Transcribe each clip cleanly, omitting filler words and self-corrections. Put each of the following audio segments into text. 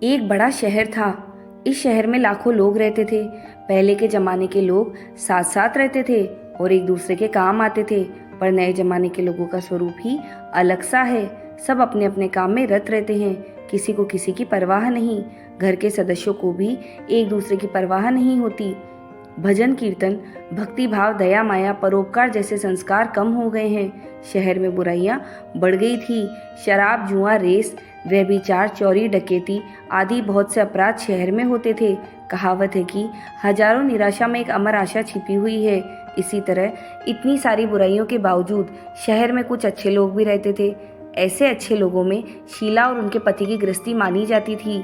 एक बड़ा शहर था। इस शहर में लाखों लोग रहते थे। पहले के जमाने के लोग साथ साथ रहते थे और एक दूसरे के काम आते थे, पर नए जमाने के लोगों का स्वरूप ही अलग सा है। सब अपने अपने काम में रत रहते हैं, किसी को किसी की परवाह नहीं। घर के सदस्यों को भी एक दूसरे की परवाह नहीं होती। भजन कीर्तन, भक्ति भाव, दया माया, परोपकार जैसे संस्कार कम हो गए हैं। शहर में बुराइयां बढ़ गई थी। शराब, जुआ, रेस, व्यभिचार, चोरी, डकैती आदि बहुत से अपराध शहर में होते थे। कहावत है कि हजारों निराशा में एक अमर आशा छिपी हुई है। इसी तरह इतनी सारी बुराइयों के बावजूद शहर में कुछ अच्छे लोग भी रहते थे। ऐसे अच्छे लोगों में शीला और उनके पति की गृहस्थी मानी जाती थी।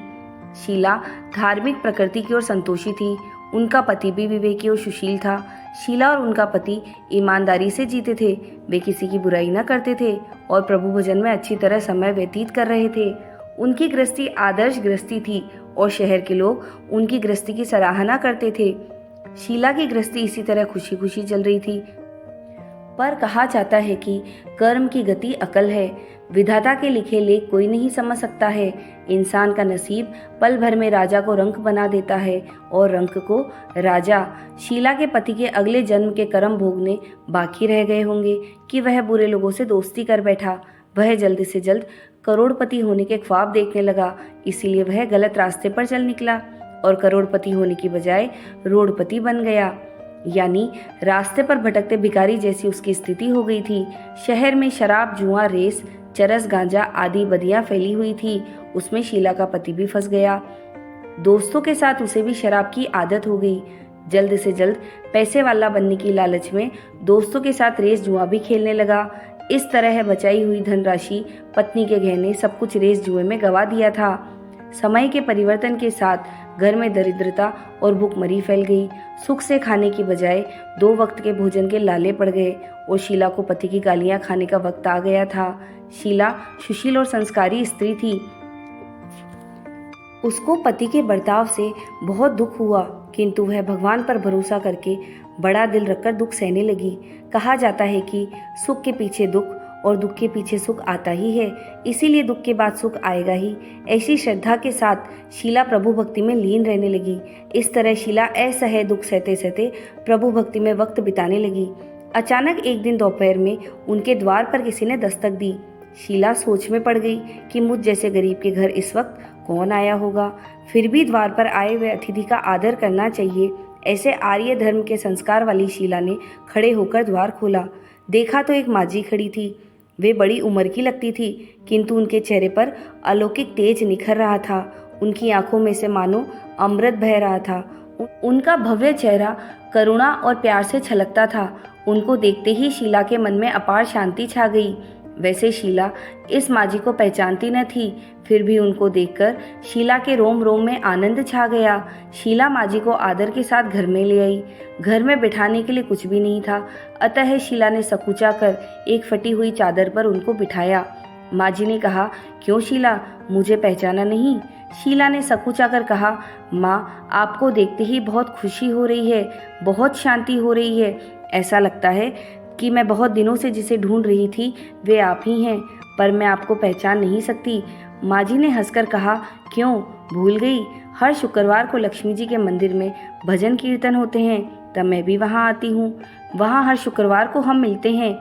शीला धार्मिक प्रकृति की ओर संतोषी थी। उनका पति भी विवेकी और सुशील था। शीला और उनका पति ईमानदारी से जीते थे। वे किसी की बुराई न करते थे और प्रभु भजन में अच्छी तरह समय व्यतीत कर रहे थे। उनकी गृहस्थी आदर्श गृहस्थी थी और शहर के लोग उनकी गृहस्थी की सराहना करते थे। शीला की गृहस्थी इसी तरह खुशी खुशी चल रही थी। पर कहा जाता है कि कर्म की गति अकल है। विधाता के लिखे लेख कोई नहीं समझ सकता है। इंसान का नसीब पल भर में राजा को रंक बना देता है और रंक को राजा। शीला के पति के अगले जन्म के कर्म भोगने बाकी रह गए होंगे कि वह बुरे लोगों से दोस्ती कर बैठा। वह जल्द से जल्द करोड़पति होने के ख्वाब देखने लगा, इसीलिए वह गलत रास्ते पर चल निकला और करोड़पति होने की बजाय रोडपति बन गया। यानी रास्ते पर भटकते भिखारी जैसी उसकी स्थिति हो गई थी। शहर में शराब, जुआ, रेस, चरस, गांजा आदि बदियां फैली हुई थी। उसमें शीला का पति भी फंस गया। दोस्तों के साथ उसे भी शराब की आदत हो गई। जल्द से जल्द पैसे वाला बनने की लालच में दोस्तों के साथ रेस, जुआ भी खेलने लगा। इस तरह बचाई हुई धनराशि, पत्नी के गहने, सब कुछ रेस जुए में गवा दिया था। समय के परिवर्तन के साथ घर में दरिद्रता और भूखमरी फैल गई। सुख से खाने की बजाय 2 वक्त के भोजन के लाले पड़ गए और शीला को पति की गालियां खाने का वक्त आ गया था। शीला सुशील और संस्कारी स्त्री थी। उसको पति के बर्ताव से बहुत दुख हुआ, किंतु वह भगवान पर भरोसा करके बड़ा दिल रखकर दुख सहने लगी। कहा जाता है कि सुख के पीछे दुख और दुख के पीछे सुख आता ही है, इसीलिए दुख के बाद सुख आएगा ही। ऐसी श्रद्धा के साथ शीला प्रभु भक्ति में लीन रहने लगी। इस तरह शीला असह्य दुख सहते सहते प्रभु भक्ति में वक्त बिताने लगी। अचानक एक दिन दोपहर में उनके द्वार पर किसी ने दस्तक दी। शीला सोच में पड़ गई कि मुझ जैसे गरीब के घर इस वक्त कौन आया होगा। फिर भी द्वार पर आए हुए अतिथि का आदर करना चाहिए। ऐसे आर्य धर्म के संस्कार वाली शीला ने खड़े होकर द्वार खोला। देखा तो एक माजी खड़ी थी। वे बड़ी उम्र की लगती थी, किंतु उनके चेहरे पर अलौकिक तेज निखर रहा था। उनकी आंखों में से मानो अमृत बह रहा था। उनका भव्य चेहरा करुणा और प्यार से छलकता था। उनको देखते ही शीला के मन में अपार शांति छा गई। वैसे शीला इस माजी को पहचानती न थी, फिर भी उनको देखकर शीला के रोम रोम में आनंद छा गया। शीला माजी को आदर के साथ घर में ले आई। घर में बिठाने के लिए कुछ भी नहीं था, अतः शीला ने सकुचा कर एक फटी हुई चादर पर उनको बिठाया। माजी ने कहा, क्यों शीला, मुझे पहचाना नहीं? शीला ने सकुचा कर कहा, माँ, आपको देखते ही बहुत खुशी हो रही है, बहुत शांति हो रही है। ऐसा लगता है कि मैं बहुत दिनों से जिसे ढूंढ रही थी वे आप ही हैं, पर मैं आपको पहचान नहीं सकती। माजी ने हंसकर कहा, क्यों, भूल गई? हर शुक्रवार को लक्ष्मी जी के मंदिर में भजन कीर्तन होते हैं, तब मैं भी वहाँ आती हूँ। वहाँ हर शुक्रवार को हम मिलते हैं।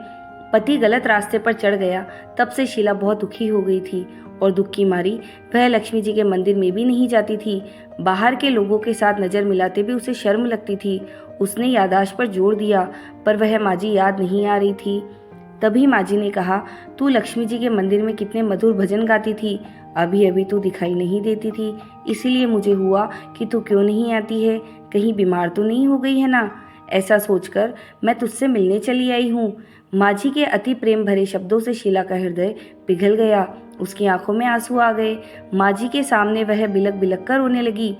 पति गलत रास्ते पर चढ़ गया, तब से शीला बहुत दुखी हो गई थी और दुख की मारी वह लक्ष्मी जी के मंदिर में भी नहीं जाती थी। बाहर के लोगों के साथ नजर मिलाते भी उसे शर्म लगती थी। उसने याददाश्त पर जोर दिया, पर वह माजी याद नहीं आ रही थी। तभी माजी ने कहा, तू लक्ष्मी जी के मंदिर में कितने मधुर भजन गाती थी, अभी अभी तू दिखाई नहीं देती थी, इसीलिए मुझे हुआ कि तू क्यों नहीं आती है, कहीं बीमार तो नहीं हो गई है ना? ऐसा सोचकर मैं तुझसे मिलने चली आई हूँ। माजी के अति प्रेम भरे शब्दों से शीला का हृदय पिघल गया। उसकी आंखों में आंसू आ गए। माजी के सामने वह बिलक बिलक कर रोने लगी।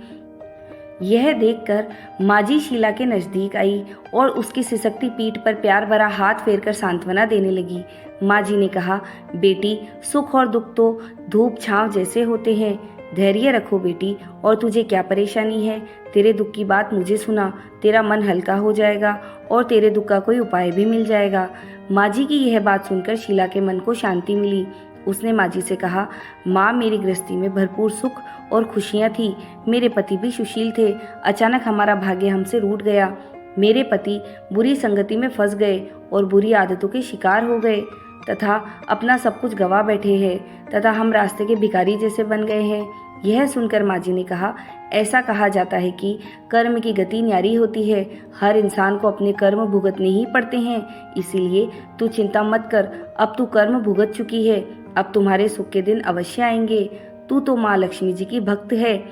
यह देखकर माजी शीला के नजदीक आई और उसकी सिसकती पीठ पर प्यार भरा हाथ फेरकर सांत्वना देने लगी। माजी ने कहा, बेटी, सुख और दुख तो धूप छांव जैसे होते हैं। धैर्य रखो बेटी, और तुझे क्या परेशानी है? तेरे दुख की बात मुझे सुना, तेरा मन हल्का हो जाएगा और तेरे दुख का कोई उपाय भी मिल जाएगा। माजी की यह बात सुनकर शीला के मन को शांति मिली। उसने माँ जी से कहा, माँ, मेरी गृहस्थी में भरपूर सुख और खुशियाँ थी। मेरे पति भी सुशील थे। अचानक हमारा भाग्य हमसे रूठ गया। मेरे पति बुरी संगति में फंस गए और बुरी आदतों के शिकार हो गए तथा अपना सब कुछ गंवा बैठे हैं तथा हम रास्ते के भिखारी जैसे बन गए हैं। यह सुनकर माँ जी ने कहा, ऐसा कहा जाता है कि कर्म की गति न्यारी होती है। हर इंसान को अपने कर्म भुगतने ही पड़ते हैं। इसीलिए तू चिंता मत कर, अब तू कर्म भुगत चुकी है। अब तुम्हारे सुख के दिन अवश्य आएंगे। तू तो माँ लक्ष्मी जी की भक्त है।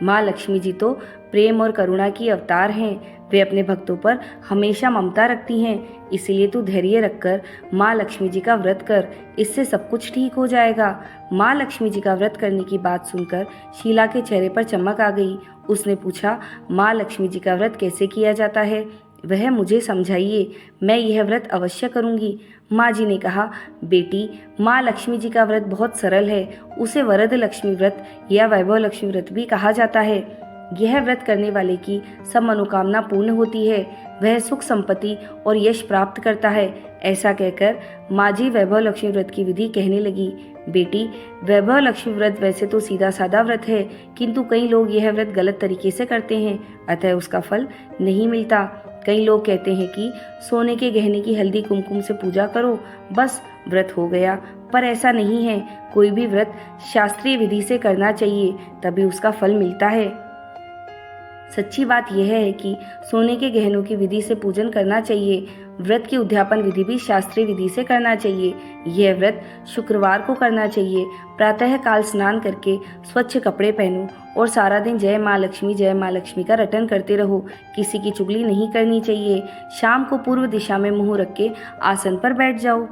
माँ लक्ष्मी जी तो प्रेम और करुणा की अवतार हैं। वे अपने भक्तों पर हमेशा ममता रखती हैं। इसीलिए तू धैर्य रखकर माँ लक्ष्मी जी का व्रत कर, इससे सब कुछ ठीक हो जाएगा। माँ लक्ष्मी जी का व्रत करने की बात सुनकर शीला के चेहरे पर चमक आ गई। उसने पूछा, माँ लक्ष्मी जी का व्रत कैसे किया जाता है? वह मुझे समझाइए, मैं यह व्रत अवश्य करूंगी। माँ जी ने कहा, बेटी, माँ लक्ष्मी जी का व्रत बहुत सरल है। उसे वरद लक्ष्मी व्रत या वैभव लक्ष्मी व्रत भी कहा जाता है। यह व्रत करने वाले की सब मनोकामना पूर्ण होती है। वह सुख संपत्ति और यश प्राप्त करता है। ऐसा कहकर माँ जी वैभव लक्ष्मी व्रत की विधि कहने लगी। बेटी, वैभव लक्ष्मी व्रत वैसे तो सीधा साधा व्रत है, किंतु कई लोग यह व्रत गलत तरीके से करते हैं, अतः उसका फल नहीं मिलता। कई लोग कहते हैं कि सोने के गहने की हल्दी कुमकुम से पूजा करो, बस व्रत हो गया। पर ऐसा नहीं है। कोई भी व्रत शास्त्रीय विधि से करना चाहिए, तभी उसका फल मिलता है। सच्ची बात यह है कि सोने के गहनों की विधि से पूजन करना चाहिए। व्रत की उद्यापन विधि भी शास्त्रीय विधि से करना चाहिए। यह व्रत शुक्रवार को करना चाहिए। प्रातः काल स्नान करके स्वच्छ कपड़े पहनो और सारा दिन जय माँ लक्ष्मी का रटन करते रहो। किसी की चुगली नहीं करनी चाहिए। शाम को पूर्व दिशा में मुंह रख के आसन पर बैठ जाओ।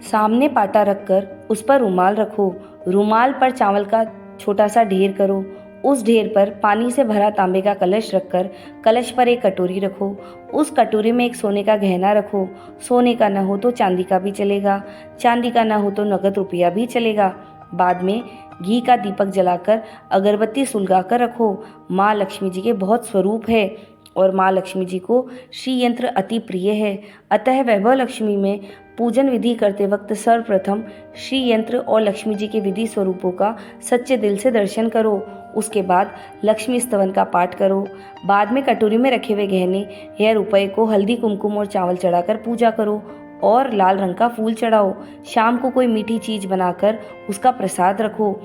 सामने पाटा रखकर उस पर रुमाल रखो। रुमाल पर चावल का छोटा सा ढेर करो। उस ढेर पर पानी से भरा तांबे का कलश रखकर कलश पर एक कटोरी रखो। उस कटोरी में एक सोने का गहना रखो। सोने का न हो तो चांदी का भी चलेगा। चांदी का न हो तो नगद रुपया भी चलेगा। बाद में घी का दीपक जलाकर अगरबत्ती सुलगाकर रखो। माँ लक्ष्मी जी के बहुत स्वरूप है और माँ लक्ष्मी जी को श्री यंत्र अति प्रिय है। अतः वैभव लक्ष्मी में पूजन विधि करते वक्त सर्वप्रथम श्री यंत्र और लक्ष्मी जी के विधि स्वरूपों का सच्चे दिल से दर्शन करो। उसके बाद लक्ष्मी स्तवन का पाठ करो। बाद में कटोरी में रखे हुए गहने या रुपए को हल्दी कुमकुम और चावल चढ़ाकर पूजा करो और लाल रंग का फूल चढ़ाओ। शाम को कोई मीठी चीज बनाकर उसका प्रसाद रखो।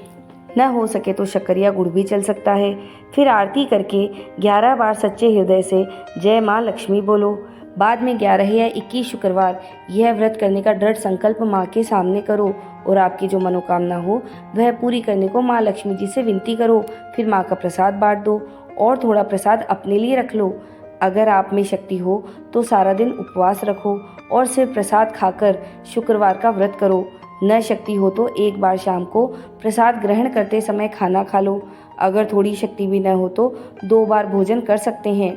न हो सके तो शक्कर या गुड़ भी चल सकता है। फिर आरती करके 11 बार सच्चे हृदय से जय माँ लक्ष्मी बोलो। बाद में 11 या 21 शुक्रवार यह व्रत करने का दृढ़ संकल्प माँ के सामने करो और आपकी जो मनोकामना हो वह पूरी करने को माँ लक्ष्मी जी से विनती करो। फिर माँ का प्रसाद बांट दो और थोड़ा प्रसाद अपने लिए रख लो। अगर आप में शक्ति हो तो सारा दिन उपवास रखो और सिर्फ प्रसाद खाकर शुक्रवार का व्रत करो। न शक्ति हो तो एक बार शाम को प्रसाद ग्रहण करते समय खाना खा लो। अगर थोड़ी शक्ति भी न हो तो 2 बार भोजन कर सकते हैं।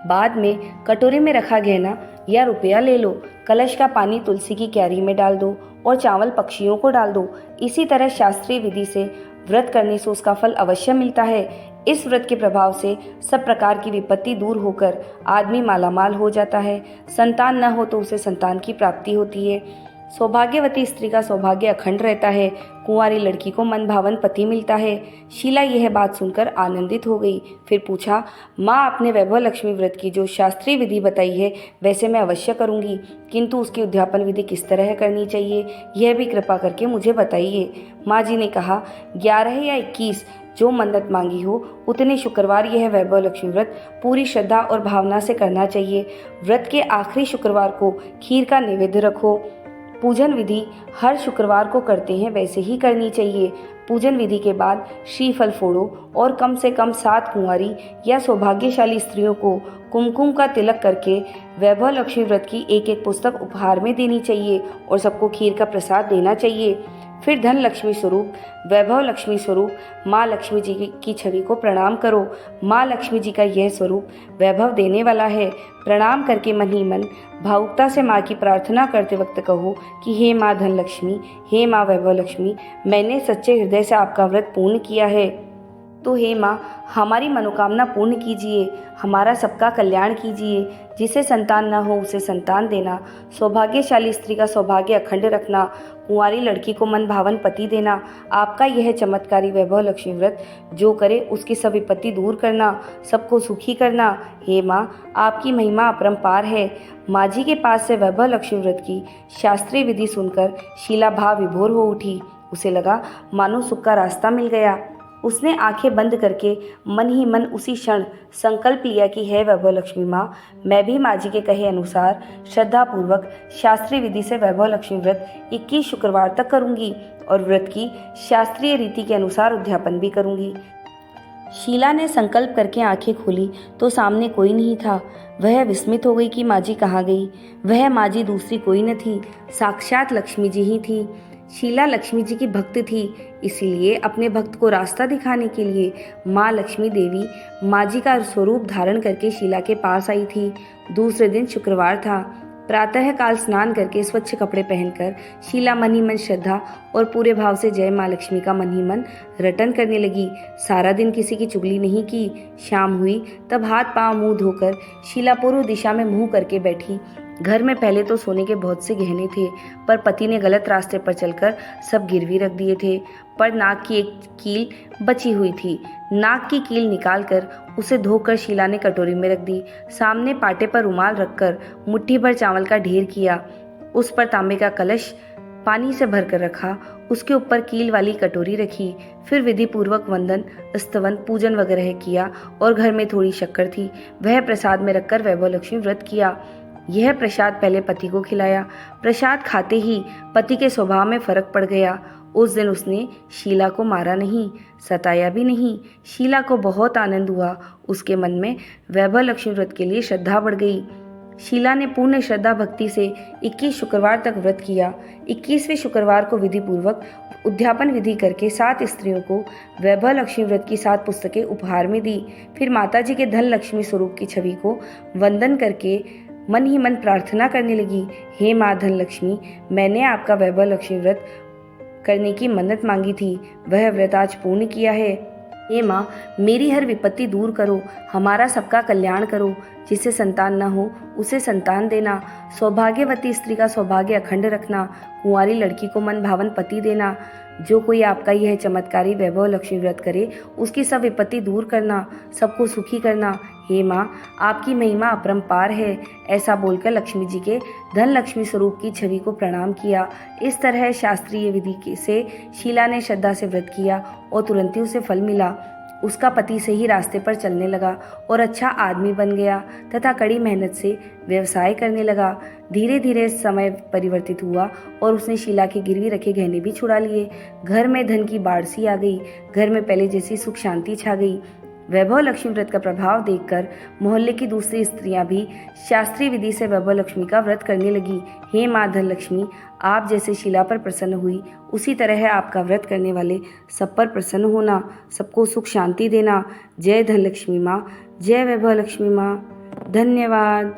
बाद में कटोरे में रखा गहना या रुपया ले लो। कलश का पानी तुलसी की क्यारी में डाल दो और चावल पक्षियों को डाल दो। इसी तरह शास्त्रीय विधि से व्रत करने से उसका फल अवश्य मिलता है। इस व्रत के प्रभाव से सब प्रकार की विपत्ति दूर होकर आदमी मालामाल हो जाता है। संतान न हो तो उसे संतान की प्राप्ति होती है। सौभाग्यवती स्त्री का सौभाग्य अखंड रहता है। कुंवारी लड़की को मनभावन पति मिलता है। शीला यह बात सुनकर आनंदित हो गई। फिर पूछा, माँ, आपने वैभव लक्ष्मी व्रत की जो शास्त्रीय विधि बताई है वैसे मैं अवश्य करूँगी, किंतु उसकी उद्यापन विधि किस तरह करनी चाहिए यह भी कृपा करके मुझे बताइए। माँ जी ने कहा, 11 या 21 जो मन्नत मांगी हो उतने शुक्रवार यह वैभव लक्ष्मी व्रत पूरी श्रद्धा और भावना से करना चाहिए। व्रत के आखिरी शुक्रवार को खीर का नैवेद्य रखो। पूजन विधि हर शुक्रवार को करते हैं वैसे ही करनी चाहिए। पूजन विधि के बाद श्रीफल फोड़ो और कम से कम 7 कुंवारी या सौभाग्यशाली स्त्रियों को कुमकुम का तिलक करके वैभव लक्ष्मी व्रत की एक पुस्तक उपहार में देनी चाहिए और सबको खीर का प्रसाद देना चाहिए। फिर धन लक्ष्मी स्वरूप, वैभव लक्ष्मी स्वरूप माँ लक्ष्मी जी की छवि को प्रणाम करो। माँ लक्ष्मी जी का यह स्वरूप वैभव देने वाला है। प्रणाम करके मन ही मन भावुकता से माँ की प्रार्थना करते वक्त कहो कि हे माँ धन लक्ष्मी, हे माँ वैभव लक्ष्मी, मैंने सच्चे हृदय से आपका व्रत पूर्ण किया है। तो हे माँ, हमारी मनोकामना पूर्ण कीजिए, हमारा सबका कल्याण कीजिए। जिसे संतान न हो उसे संतान देना, सौभाग्यशाली स्त्री का सौभाग्य अखंड रखना, कुंवारी लड़की को मन भावन पति देना। आपका यह चमत्कारी वैभव लक्ष्मी व्रत जो करे उसकी सब विपत्ति दूर करना, सबको सुखी करना। हे माँ, आपकी महिमा अपरंपार है। माँ जी के पास से वैभव लक्ष्मी व्रत की शास्त्रीय विधि सुनकर शीला भाव विभोर हो उठी। उसे लगा मानो सुख का रास्ता मिल गया। उसने आंखें बंद करके मन ही मन उसी क्षण संकल्प लिया कि हे वैभव लक्ष्मी माँ, मैं भी माँ जी के कहे अनुसार श्रद्धापूर्वक शास्त्रीय विधि से वैभव लक्ष्मी व्रत 21 शुक्रवार तक करूंगी और व्रत की शास्त्रीय रीति के अनुसार उद्यापन भी करूंगी। शीला ने संकल्प करके आंखें खोली तो सामने कोई नहीं था। वह विस्मित हो गई कि माँ जी कहाँ गई। वह माँ जी दूसरी कोई न थी, साक्षात लक्ष्मी जी ही थी। शीला लक्ष्मी जी की भक्त थी, इसीलिए अपने भक्त को रास्ता दिखाने के लिए माँ लक्ष्मी देवी माँ जी का स्वरूप धारण करके शीला के पास आई थी। दूसरे दिन शुक्रवार था। प्रातः काल स्नान करके स्वच्छ कपड़े पहनकर शीला मन ही मन श्रद्धा और पूरे भाव से जय माँ लक्ष्मी का मन ही मन रटन करने लगी। सारा दिन किसी की चुगली नहीं की। शाम हुई तब हाथ पांव मुंह धोकर शीला पूर्व दिशा में मुंह करके बैठी। घर में पहले तो सोने के बहुत से गहने थे, पर पति ने गलत रास्ते पर चलकर सब गिरवी रख दिए थे। पर नाक की एक कील बची हुई थी। नाक की कील निकालकर उसे धोकर शीला ने कटोरी में रख दी। सामने पाटे पर रुमाल रखकर मुट्ठी भर चावल का ढेर किया। उस पर तांबे का कलश पानी से भरकर रखा। उसके ऊपर कील वाली कटोरी रखी। फिर विधि पूर्वक वंदन, स्तवन, पूजन वगैरह किया और घर में थोड़ी शक्कर थी, वह प्रसाद में रखकर वैभव लक्ष्मी व्रत किया। यह प्रसाद पहले पति को खिलाया। प्रसाद खाते ही पति के स्वभाव में फर्क पड़ गया। उस दिन उसने शीला को मारा नहीं, सताया भी नहीं। शीला को बहुत आनंद हुआ। उसके मन में वैभव लक्ष्मी व्रत के लिए श्रद्धा बढ़ गई। शीला ने पूर्ण श्रद्धा भक्ति से 21 शुक्रवार तक व्रत किया। 21वें शुक्रवार को विधि पूर्वक उद्यापन विधि करके 7 स्त्रियों को वैभव लक्ष्मी व्रत की 7 पुस्तकें उपहार में दी। फिर माता जी के धन लक्ष्मी स्वरूप की छवि को वंदन करके मन ही मन प्रार्थना करने लगी। हे माँ धन लक्ष्मी, मैंने आपका वैभव लक्ष्मी व्रत करने की मन्नत मांगी थी, वह व्रत आज पूर्ण किया है। हे माँ, मेरी हर विपत्ति दूर करो, हमारा सबका कल्याण करो। जिसे संतान न हो उसे संतान देना, सौभाग्यवती स्त्री का सौभाग्य अखंड रखना, कुंवारी लड़की को मन भावन पति देना। जो कोई आपका यह चमत्कारी वैभव लक्ष्मी व्रत करे उसकी सब विपत्ति दूर करना, सबको सुखी करना। हे माँ, आपकी महिमा अपरंपार है। ऐसा बोलकर लक्ष्मी जी के धन लक्ष्मी स्वरूप की छवि को प्रणाम किया। इस तरह शास्त्रीय विधि से शीला ने श्रद्धा से व्रत किया और तुरंत ही उसे फल मिला। उसका पति सही रास्ते पर चलने लगा और अच्छा आदमी बन गया तथा कड़ी मेहनत से व्यवसाय करने लगा। धीरे धीरे समय परिवर्तित हुआ और उसने शीला के गिरवी रखे गहने भी छुड़ा लिए। घर में धन की बाढ़ सी आ गई। घर में पहले जैसी सुख शांति छा गई। वैभव लक्ष्मी व्रत का प्रभाव देखकर मोहल्ले की दूसरी स्त्रियां भी शास्त्रीय विधि से वैभव लक्ष्मी का व्रत करने लगी। हे माँ धन लक्ष्मी, आप जैसे शीला पर प्रसन्न हुई उसी तरह आपका व्रत करने वाले सब पर प्रसन्न होना, सबको सुख शांति देना। जय धन लक्ष्मी माँ, जय वैभव लक्ष्मी माँ। धन्यवाद।